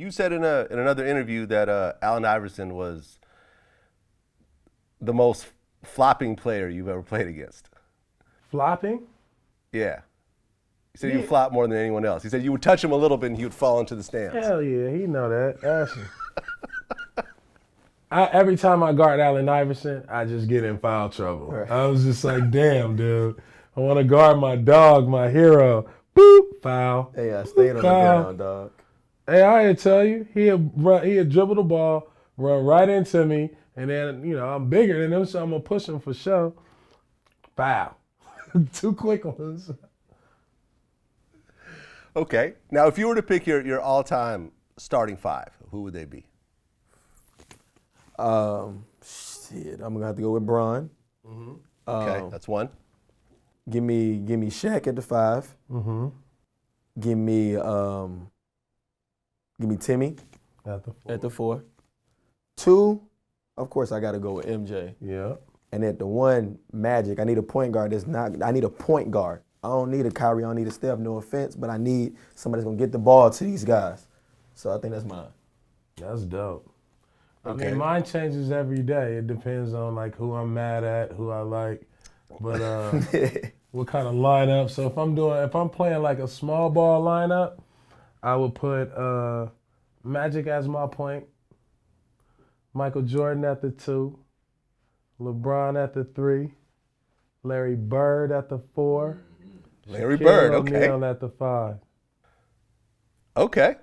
you said in another interview that Allen Iverson was the most flopping player you've ever played against. Flopping? Yeah. He said you flop more than anyone else. He said you would touch him a little bit and he would fall into the stands. Hell yeah, he know that. Ask him. Every time I guard Allen Iverson, I just get in foul trouble. Right. I was just like, damn, dude. I want to guard my dog, my hero. Boop, foul. Hey, I stayed on the ground, dog. Hey, I had to tell you, he'd dribble the ball, run right into me, and then, I'm bigger than him, so I'm going to push him for sure. Foul. 2 quick ones. Okay. Now, if you were to pick your all-time starting 5, who would they be? Shit, I'm gonna have to go with Bron. Mm-hmm. Okay, that's one. Give me Shaq at the 5. Mm-hmm. Give me Timmy at the 4. 2, of course, I gotta go with MJ. Yeah. And at the 1, Magic. I need a point guard I need a point guard. I don't need a Kyrie, I don't need a Steph, no offense, but I need somebody that's gonna get the ball to these guys. So I think that's mine. That's dope. Okay. I mean, mine changes every day. It depends on like who I'm mad at, who I like, but what kind of lineup. So if I'm playing like a small ball lineup, I would put Magic as my point, Michael Jordan at the 2, LeBron at the 3, Larry Bird at the 4, Larry Bird, okay. O'Neal at the 5. Okay.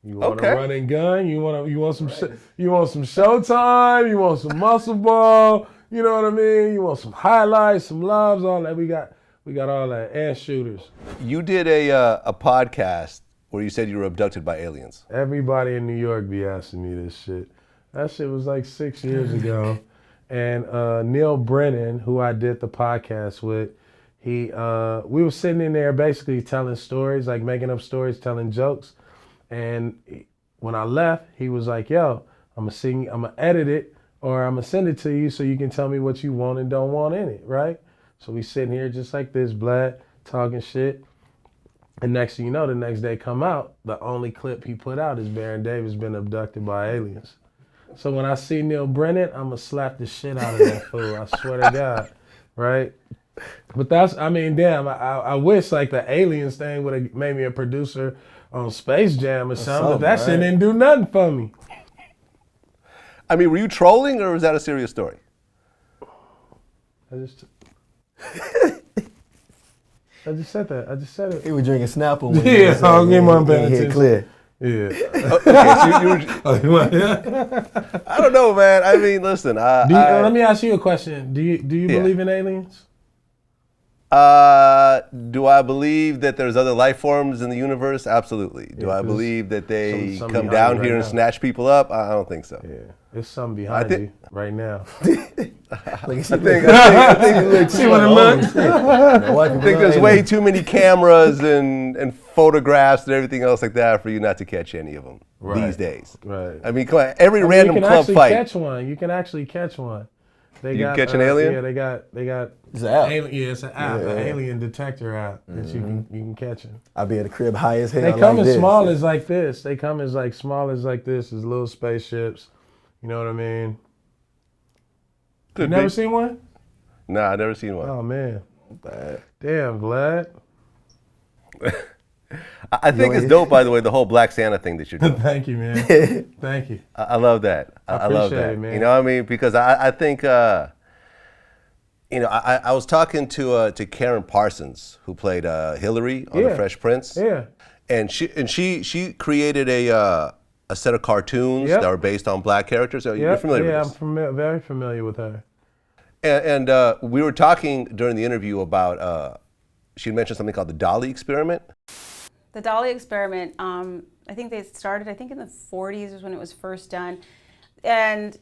You want a running gun? You want some showtime? You want some muscle ball? You know what I mean? You want some highlights, some loves, all that. We got all that, and shooters. You did a podcast where you said you were abducted by aliens. Everybody in New York be asking me this shit. That shit was like 6 years ago, and Neil Brennan, who I did the podcast with, we were sitting in there basically telling stories, like making up stories, telling jokes. And when I left, he was like, yo, I'm gonna edit it or I'm gonna send it to you so you can tell me what you want and don't want in it, right? So we sitting here just like this, Vlad, talking shit. And next thing you know, the next day come out, the only clip he put out is Baron Davis been abducted by aliens. So when I see Neil Brennan, I'm gonna slap the shit out of that fool, I swear to God, right? But I wish like the aliens thing would have made me a producer on Space Jam or something, but that shit didn't do nothing for me. I mean, were you trolling or was that a serious story? I just said that. I just said it. He was drinking Snapple when I'll give my bad attention. Clear. Yeah. Okay, I don't know, man. I mean, listen. Let me ask you a question. Do you believe in aliens? Do I believe that there's other life forms in the universe? Absolutely. Do I believe that they come down here and snatch people up? I don't think so. Yeah, there's something behind you right now. I think there's way too many cameras and photographs and everything else like that for you not to catch any of them these days. Right. I mean, come on, every random club fight. You can actually catch one. You can catch an alien? Yeah, they got. It's an app. It's an app, an alien detector app that you can catch them. I'll be at the crib high as hell. They come as small as like this. They come as like small as like this, as little spaceships. You know what I mean? You never seen one? Nah, I never seen one. Oh man, damn, Vlad. I think it's dope, by the way, the whole Black Santa thing that you're doing. Thank you, man. Thank you. I love that. I love that. It, man. You know what I mean? Because I think, I was talking to Karen Parsons, who played Hillary on The Fresh Prince. Yeah. And she created a set of cartoons that were based on black characters. So you're familiar with this? Yeah, I'm very familiar with her. And we were talking during the interview about, she mentioned something called the Dolly experiment. The Dolly experiment, I think they started, in the 40s is when it was first done. And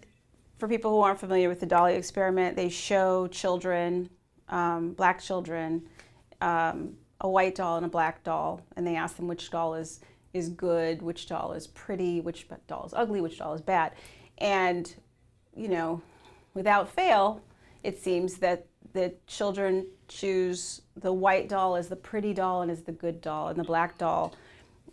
for people who aren't familiar with the Dolly experiment, they show children, black children, a white doll and a black doll, and they ask them which doll is good, which doll is pretty, which doll is ugly, which doll is bad. And, without fail, it seems that the children choose the white doll as the pretty doll and as the good doll, and the black doll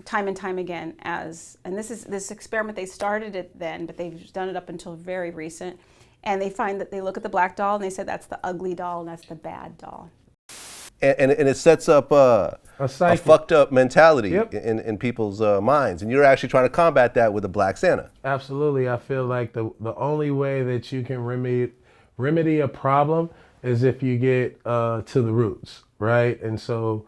time and time again and this experiment, they started it then, but they've done it up until very recent. And they find that they look at the black doll and they say that's the ugly doll and that's the bad doll. And it sets up a fucked up mentality in people's minds. And you're actually trying to combat that with a Black Santa. Absolutely. I feel like the only way that you can remedy a problem is if you get to the roots, right? And so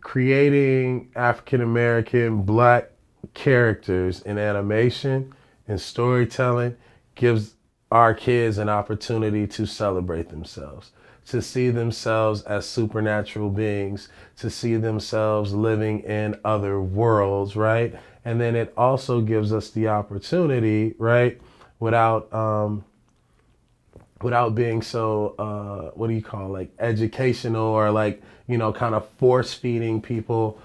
creating African-American Black characters in animation and storytelling gives our kids an opportunity to celebrate themselves, to see themselves as supernatural beings, to see themselves living in other worlds, right? And then it also gives us the opportunity, right, without being so, what do you call, like educational or like, you know, kind of force feeding people,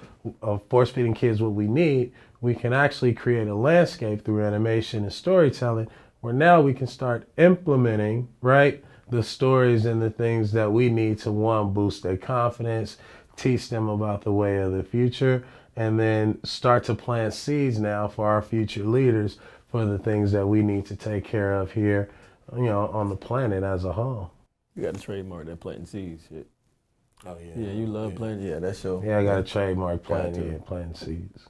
force feeding kids what we need, we can actually create a landscape through animation and storytelling where now we can start implementing, right, the stories and the things that we need to, one, boost their confidence, teach them about the way of the future, and then start to plant seeds now for our future leaders for the things that we need to take care of here, you know, on the planet as a whole. You got to trademark that planting seeds shit. Oh, yeah. Yeah, you love planting. Yeah, that's your. Yeah, I got to trademark planting seeds.